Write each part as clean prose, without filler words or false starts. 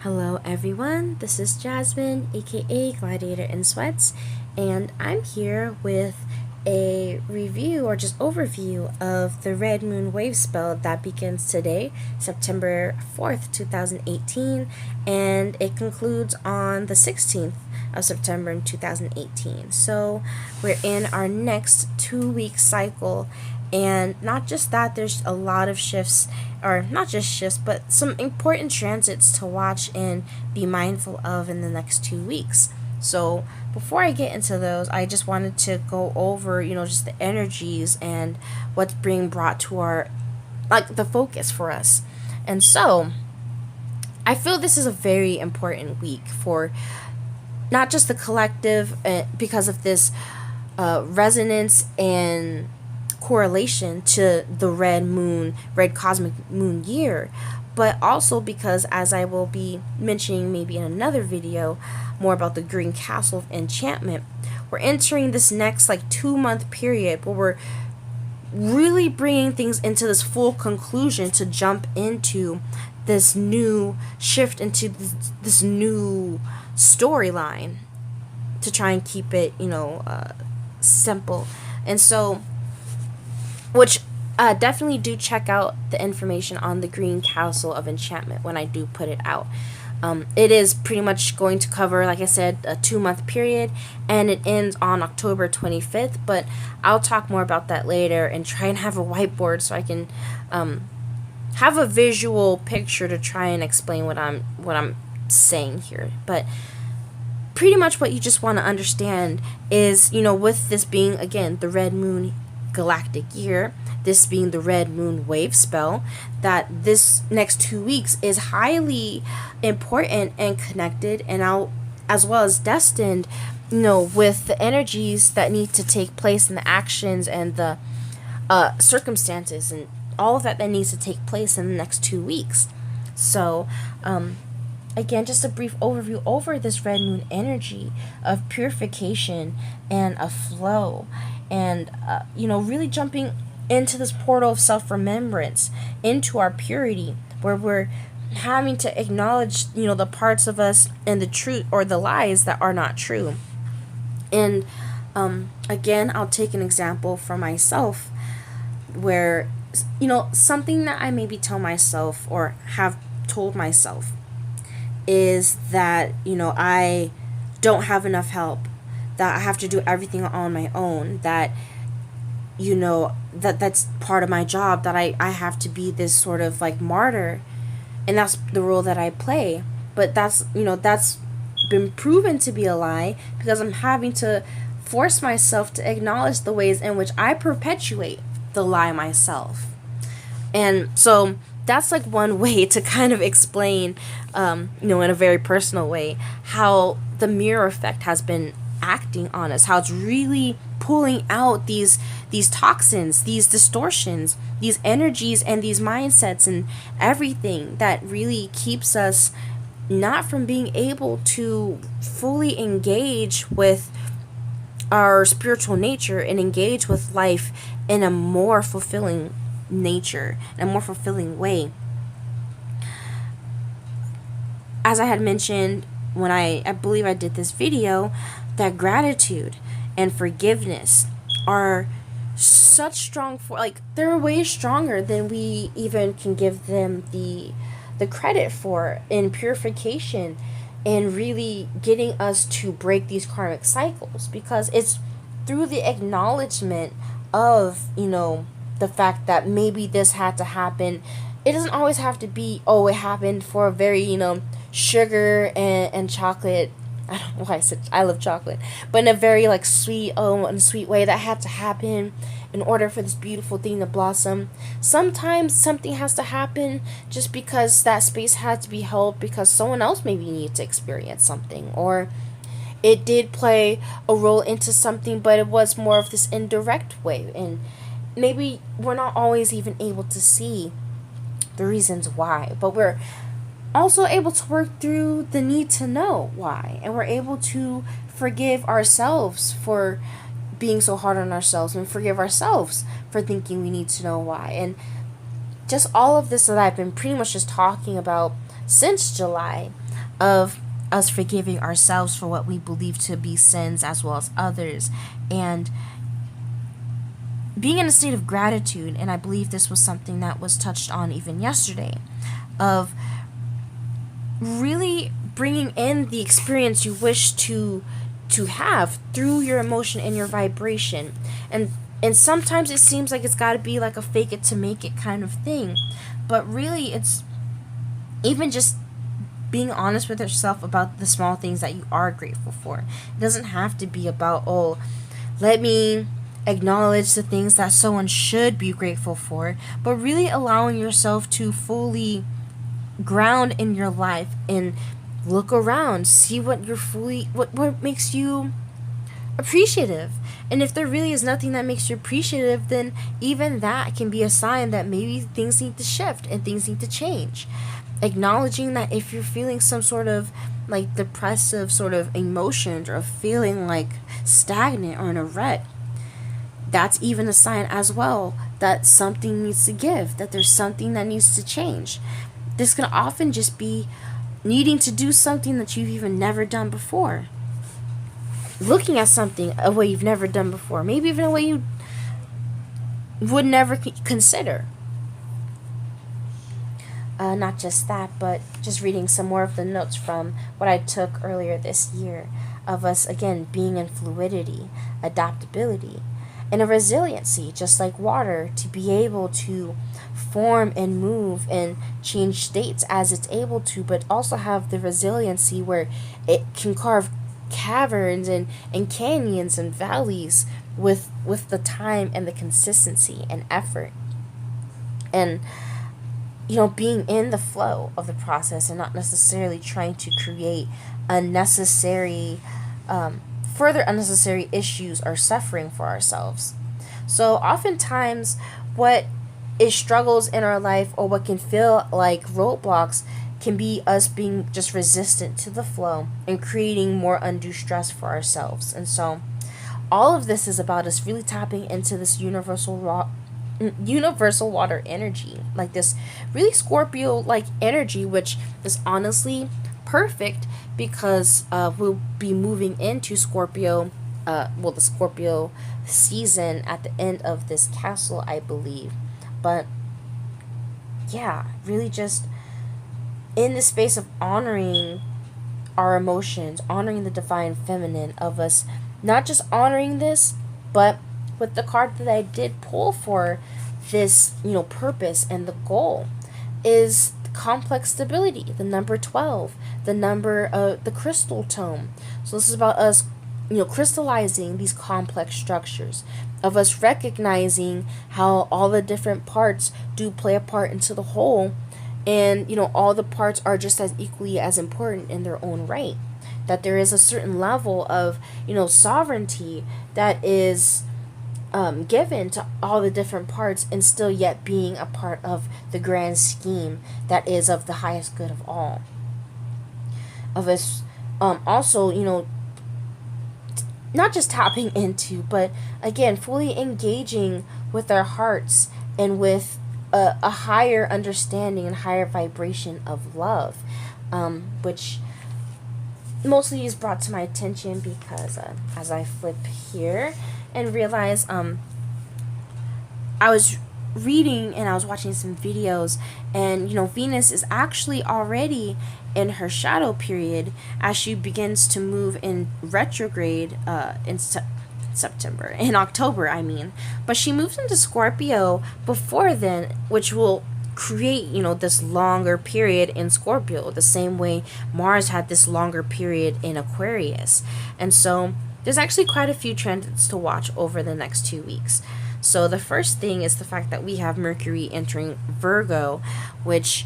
Hello everyone, this is Jasmine, aka Gladiatorinsweats, and I'm here with a review or just overview of the Red Moon Wavespell that begins today, September 4th, 2018, and it concludes on the 16th of September in 2018. So we're in our next 2-week cycle, and not just that, there's a lot of shifts, or not just shifts, but some important transits to watch and be mindful of in the next 2 weeks. So before I get into those, I just wanted to go over, just the energies and what's being brought to our, like, the focus for us. And so I feel this is a very important week for not just the collective, because of this resonance and correlation to the red cosmic moon year, but also because, as I will be mentioning maybe in another video more about the green castle of enchantment, we're entering this next 2-month period where we're really bringing things into this full conclusion to jump into this new shift, into this new storyline, to try and keep it simple. And so, which definitely do check out the information on the Green Castle of Enchantment when I do put it out. It is pretty much going to cover, like I said, a 2-month period, and it ends on October 25th, but I'll talk more about that later and try and have a whiteboard so I can have a visual picture to try and explain what I'm saying here. But pretty much what you just want to understand is, with this being, again, the Red Moon galactic year, this being the Red Moon Wavespell, that this next 2 weeks is highly important and connected, and as well as destined, with the energies that need to take place and the actions and the circumstances and all of that needs to take place in the next 2 weeks. So again, just a brief overview over this Red Moon energy of purification and a flow, and really jumping into this portal of self-remembrance, into our purity, where we're having to acknowledge the parts of us and the truth or the lies that are not true. And again, I'll take an example from myself, where something that I maybe tell myself or have told myself is that I don't have enough help, that I have to do everything on my own, that that's part of my job, that I have to be this sort of martyr, and that's the role that I play. But that's been proven to be a lie, because I'm having to force myself to acknowledge the ways in which I perpetuate the lie myself. And so that's one way to kind of explain, in a very personal way, how the mirror effect has been acting on us, how it's really pulling out these toxins, these distortions, these energies, and these mindsets, and everything that really keeps us not from being able to fully engage with our spiritual nature and engage with life in a more fulfilling nature, in a more fulfilling way. As I had mentioned when I believe I did this video, that gratitude and forgiveness are such strong they're way stronger than we even can give them the credit for, in purification and really getting us to break these karmic cycles, because it's through the acknowledgement of the fact that maybe this had to happen. It doesn't always have to be, it happened for a very sugar and chocolate, I don't know why I said I love chocolate, but in a very sweet, in a sweet way, that had to happen in order for this beautiful thing to blossom. Sometimes something has to happen just because that space had to be held, because someone else maybe needed to experience something, or it did play a role into something, but it was more of this indirect way, and maybe we're not always even able to see the reasons why, but we're also able to work through the need to know why, and we're able to forgive ourselves for being so hard on ourselves, and forgive ourselves for thinking we need to know why. And just all of this that I've been pretty much just talking about since July, of us forgiving ourselves for what we believe to be sins as well as others, and being in a state of gratitude. And I believe this was something that was touched on even yesterday, of really bringing in the experience you wish to have through your emotion and your vibration. And sometimes it seems like it's got to be like a fake it to make it kind of thing, but really it's even just being honest with yourself about the small things that you are grateful for. It doesn't have to be about, oh, let me acknowledge the things that someone should be grateful for, but really allowing yourself to fully ground in your life and look around, see what what makes you appreciative. And if there really is nothing that makes you appreciative, then even that can be a sign that maybe things need to shift and things need to change. Acknowledging that if you're feeling some sort of like depressive sort of emotions, or feeling like stagnant or in a rut, that's even a sign as well that something needs to give, that there's something that needs to change. This can often just be needing to do something that you've even never done before. Looking at something a way you've never done before. Maybe even a way you would never consider. Not just that, but just reading some more of the notes from what I took earlier this year, of us, again, being in fluidity, adaptability, and a resiliency, just like water, to be able to form and move and change states as it's able to, but also have the resiliency where it can carve caverns and canyons and valleys with the time and the consistency and effort. And being in the flow of the process and not necessarily trying to create unnecessary further unnecessary issues or suffering for ourselves. So oftentimes what is struggles in our life, or what can feel like roadblocks, can be us being just resistant to the flow and creating more undue stress for ourselves. And so all of this is about us really tapping into this universal water energy, like this really Scorpio like energy, which is honestly perfect because we'll be moving into Scorpio, the Scorpio season at the end of this castle, I believe. But yeah, really just in the space of honoring our emotions, honoring the divine feminine of us, not just honoring this, but with the card that I did pull for this, purpose and the goal is complex stability, the number 12, the number of the crystal tome. So this is about us, crystallizing these complex structures, of us recognizing how all the different parts do play a part into the whole, and all the parts are just as equally as important in their own right, that there is a certain level of sovereignty that is given to all the different parts, and still yet being a part of the grand scheme that is of the highest good of all. Of us also, not just tapping into, but again, fully engaging with our hearts and with a higher understanding and higher vibration of love, which mostly is brought to my attention because as I flip here and realize I was reading and I was watching some videos, and Venus is actually already in her shadow period as she begins to move in retrograde in October, I mean. But she moves into Scorpio before then, which will create, this longer period in Scorpio, the same way Mars had this longer period in Aquarius. And so there's actually quite a few transits to watch over the next 2 weeks. So the first thing is the fact that we have Mercury entering Virgo, which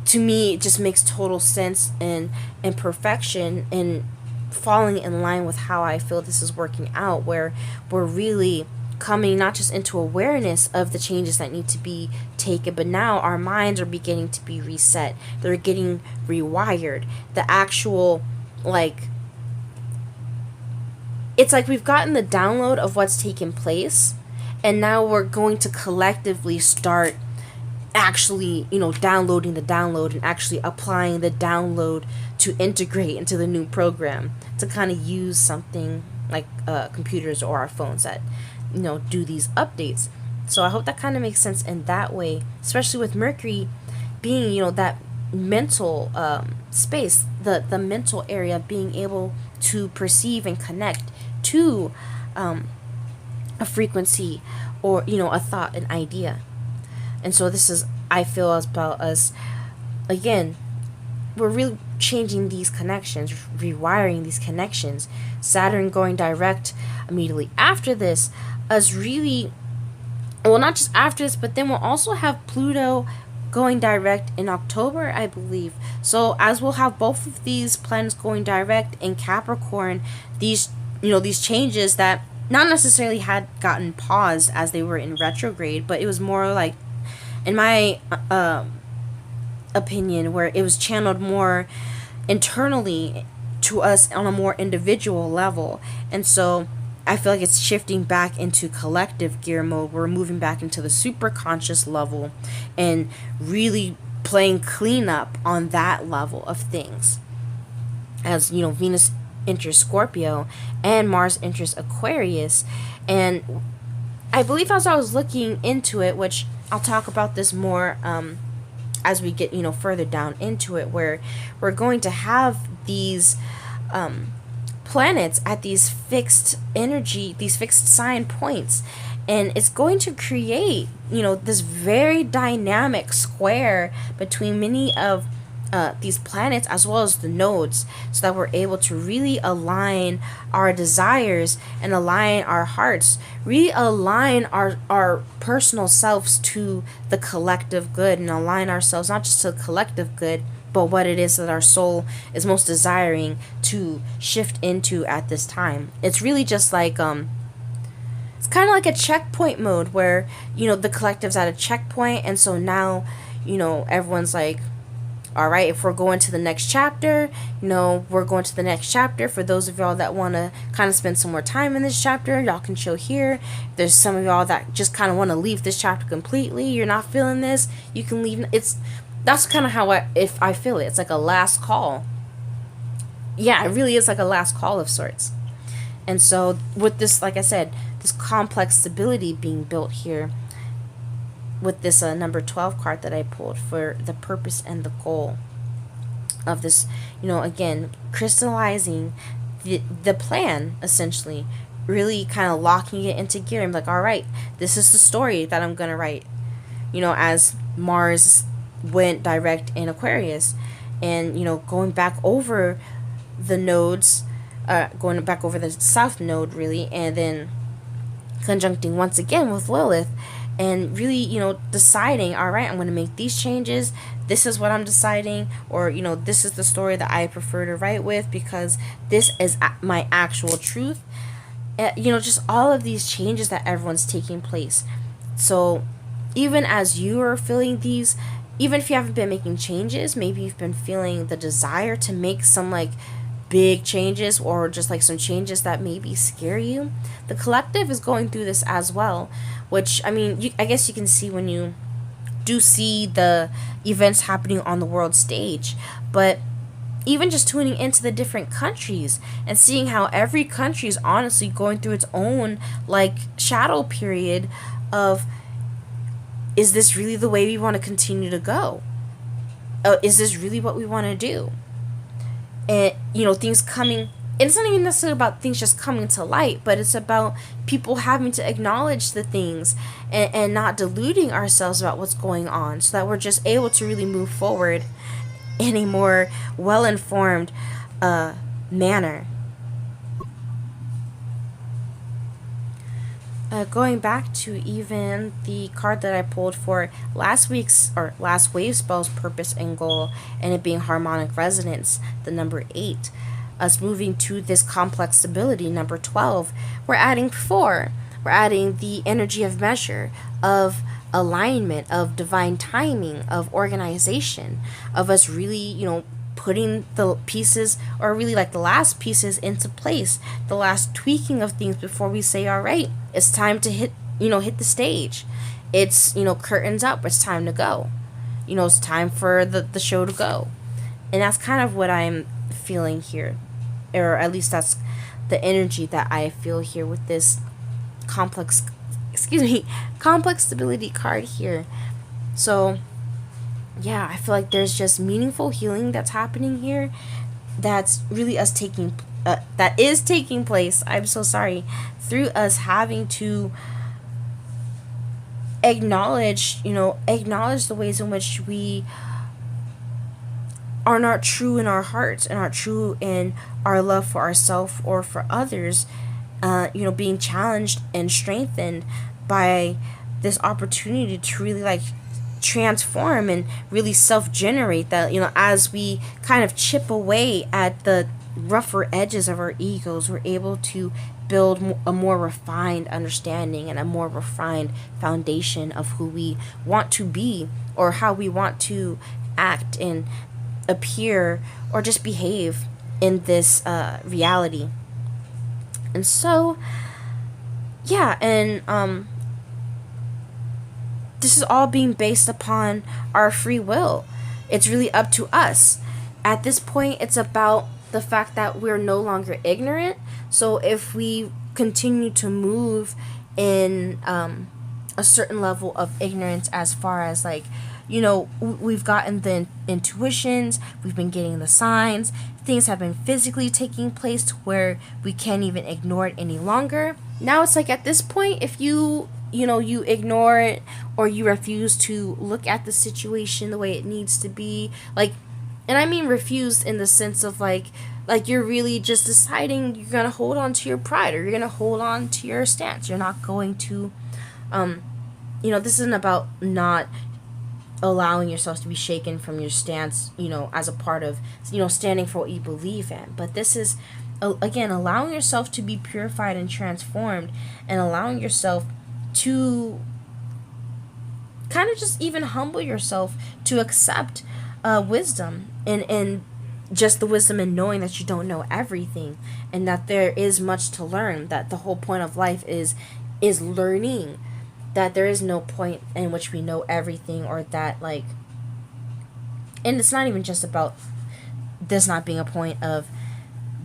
to me just makes total sense and perfection, and falling in line with how I feel this is working out, where we're really coming not just into awareness of the changes that need to be taken, but now our minds are beginning to be reset. They're getting rewired. The actual, it's like we've gotten the download of what's taken place, and now we're going to collectively start actually, downloading the download and actually applying the download to integrate into the new program to kind of use something like computers or our phones that, do these updates. So I hope that kind of makes sense in that way, especially with Mercury being, that mental space, the mental area, being able to perceive and connect to a frequency or, a thought, an idea. And so this is, I feel, about us, again, we're really changing these connections, rewiring these connections. Saturn going direct immediately after this, us really, well, not just after this, but then we'll also have Pluto going direct in October, I believe. So as we'll have both of these planets going direct in Capricorn, these, these changes that not necessarily had gotten paused as they were in retrograde, but it was more like, in my opinion, where it was channeled more internally to us on a more individual level. And so I feel like it's shifting back into collective gear mode. We're moving back into the super conscious level and really playing cleanup on that level of things. As Venus enters Scorpio and Mars enters Aquarius. And I believe as I was looking into it, which I'll talk about this more as we get further down into it, where we're going to have these planets at these fixed energy, these fixed sign points, and it's going to create this very dynamic square between many of these planets as well as the nodes, so that we're able to really align our desires and align our hearts, really align our personal selves to the collective good, and align ourselves not just to the collective good, but what it is that our soul is most desiring to shift into at this time. It's really just like it's kind of like a checkpoint mode where the collective's at a checkpoint, and so now everyone's like, all right, if we're going to the next chapter, we're going to the next chapter. For those of y'all that want to kind of spend some more time in this chapter, y'all can chill here. If there's some of y'all that just kind of want to leave this chapter completely, you're not feeling this, you can leave. That's kind of how I feel it. It's like a last call. Yeah, it really is like a last call of sorts. And so with this, like I said, this complex stability being built here, with this number 12 card that I pulled for the purpose and the goal of this, again, crystallizing the plan, essentially, really kind of locking it into gear. I'm like, all right, this is the story that I'm going to write, as Mars went direct in Aquarius, and, going back over the nodes, going back over the south node, really, and then conjuncting once again with Lilith. And really, deciding, all right, I'm going to make these changes. This is what I'm deciding. Or, this is the story that I prefer to write with because this is my actual truth. Just all of these changes that everyone's taking place. So even as you are feeling these, even if you haven't been making changes, maybe you've been feeling the desire to make some like big changes or just like some changes that maybe scare you. The collective is going through this as well, which, I mean, I guess you can see when you do see the events happening on the world stage. But even just tuning into the different countries and seeing how every country is honestly going through its own like shadow period of, is this really the way we want to continue to go? Is this really what we want to do? And things coming, it's not even necessarily about things just coming to light, but it's about people having to acknowledge the things and not deluding ourselves about what's going on, so that we're just able to really move forward in a more well-informed manner. Going back to even the card that I pulled for last Wavespell's purpose and goal, and it being harmonic resonance, the number 8, us moving to this complex stability, number 12, we're adding 4. We're adding the energy of measure, of alignment, of divine timing, of organization, of us really, putting the pieces, or really like the last pieces, into place, the last tweaking of things before we say, all right, it's time to hit the stage. it's, curtains up, it's time to go. It's time for the show to go. And that's kind of what I'm feeling here, or at least that's the energy that I feel here with this complex complex stability card here. So yeah, I feel like there's just meaningful healing that's happening here, that's really us taking that is taking place, I'm so sorry, through us having to acknowledge the ways in which we are not true in our hearts and aren't true in our love for ourselves or for others, being challenged and strengthened by this opportunity to really like transform and really self-generate, that as we kind of chip away at the rougher edges of our egos, we're able to build a more refined understanding and a more refined foundation of who we want to be, or how we want to act and appear or just behave in this reality. And so yeah, and this is all being based upon our free will. It's really up to us. At this point, it's about the fact that we're no longer ignorant. So if we continue to move in a certain level of ignorance, as far as like, we've gotten the intuitions, we've been getting the signs, things have been physically taking place to where we can't even ignore it any longer. Now it's like, at this point, if you ignore it, or you refuse to look at the situation the way it needs to be, like, and I mean refused in the sense of like you're really just deciding you're gonna hold on to your pride, or you're gonna hold on to your stance. You're not going to this isn't about not allowing yourself to be shaken from your stance, as a part of, standing for what you believe in. But this is, again, allowing yourself to be purified and transformed, and allowing yourself to kind of just even humble yourself to accept wisdom, and just the wisdom in knowing that you don't know everything, and that there is much to learn, that the whole point of life is learning, that there is no point in which we know everything, or that like, and it's not even just about this not being a point of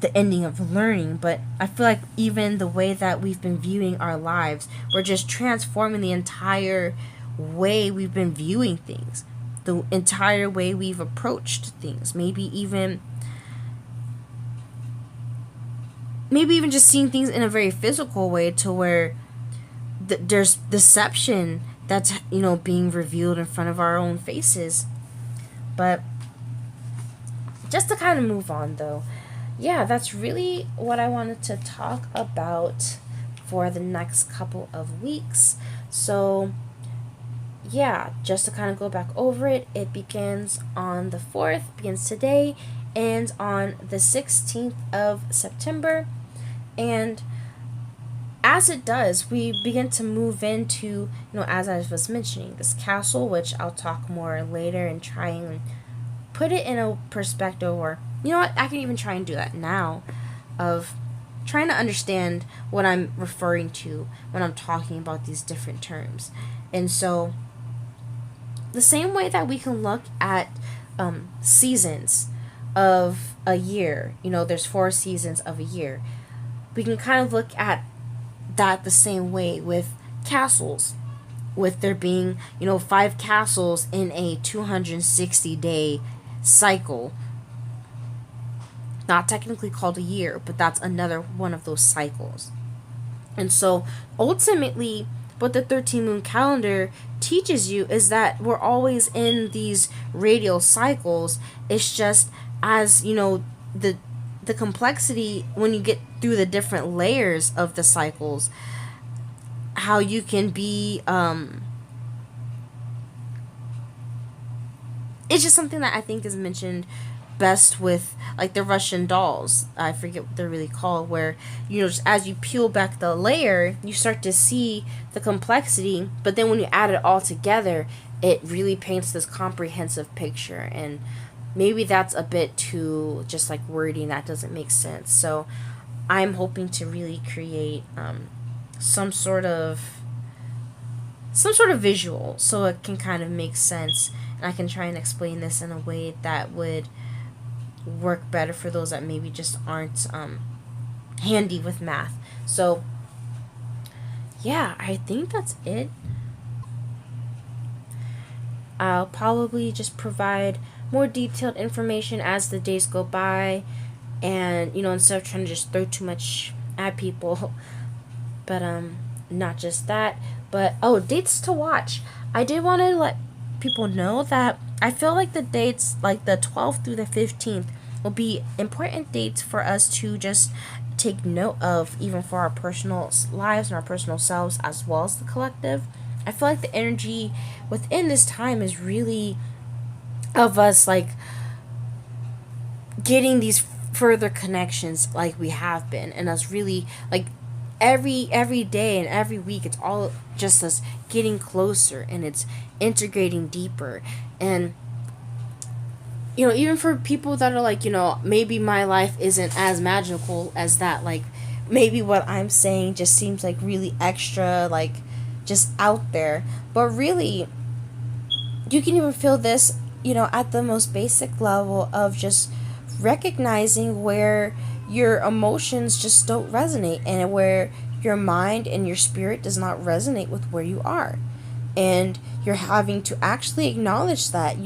the ending of learning, but I feel like even the way that we've been viewing our lives, we're just transforming the entire way we've been viewing things, the entire way we've approached things, maybe even just seeing things in a very physical way, to where there's deception that's being revealed in front of our own faces. But just to kind of move on, though, yeah, that's really what I wanted to talk about for the next couple of weeks. So yeah, just to kind of go back over it, it begins on the 4th, begins today, and on the 16th of September. And as it does, we begin to move into, as I was mentioning, this castle, which I'll talk more later and try and put it in a perspective, or, what, I can even try and do that now, of trying to understand what I'm referring to when I'm talking about these different terms. And so, the same way that we can look at seasons of a year, there's 4 seasons of a year, we can kind of look at that the same way with castles, with there being 5 castles in a 260-day cycle, not technically called a year, but that's another one of those cycles. And so ultimately what the 13 moon calendar teaches you is that we're always in these radial cycles. It's just, as the complexity, when you get through the different layers of the cycles, how you can be it's just something that I think is mentioned best with like the Russian dolls. I forget what they're really called, where just as you peel back the layer, you start to see the complexity, but then when you add it all together, it really paints this comprehensive picture. And maybe that's a bit too just like wordy, and that doesn't make sense. So I'm hoping to really create some sort of some sort of visual so it can kind of make sense, and I can try and explain this in a way that would work better for those that maybe just aren't handy with math. So yeah, I think that's it. I'll probably just provide more detailed information as the days go by, and instead of trying to just throw too much at people. But not just that, but dates to watch. I did want to let people know that I feel like the dates, like the 12th through the 15th, will be important dates for us to just take note of, even for our personal lives and our personal selves, as well as the collective. I feel like the energy within this time is really of us, like, getting these further connections like we have been, and us really, like, every day and every week, it's all just us getting closer, and it's integrating deeper. And even for people that are like, maybe my life isn't as magical as that, like, maybe what I'm saying just seems like really extra, like, just out there. But really, you can even feel this, at the most basic level of just recognizing where your emotions just don't resonate, and where your mind and your spirit does not resonate with where you are. And you're having to actually acknowledge that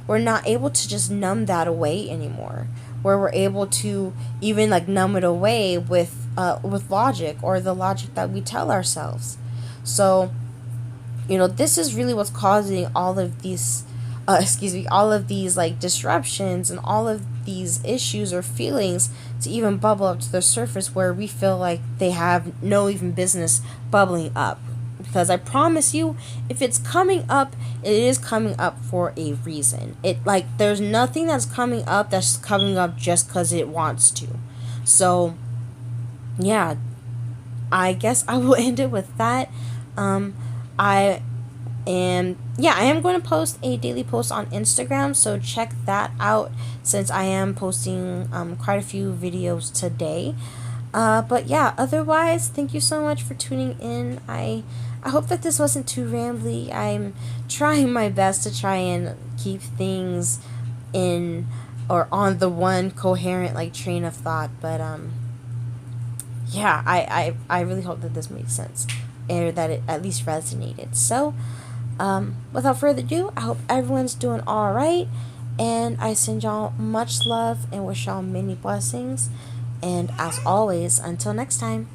we're not able to just numb that away anymore, where we're able to even, like, numb it away with logic, or the logic that we tell ourselves. So this is really what's causing all of these all of these, like, disruptions, and all of these issues or feelings to even bubble up to the surface, where we feel like they have no even business bubbling up. Because I promise you, if it's coming up, it is coming up for a reason. There's nothing that's coming up just because it wants to. So yeah, I guess I will end it with that. I am going to post a daily post on Instagram, so check that out, since I am posting quite a few videos today. But yeah, otherwise, thank you so much for tuning in. I hope that this wasn't too rambly. I'm trying my best to try and keep things in, or on the one coherent, like, train of thought. But yeah, I really hope that this makes sense, or that it at least resonated. So without further ado, I hope everyone's doing all right, and I send y'all much love and wish y'all many blessings. And as always, until next time.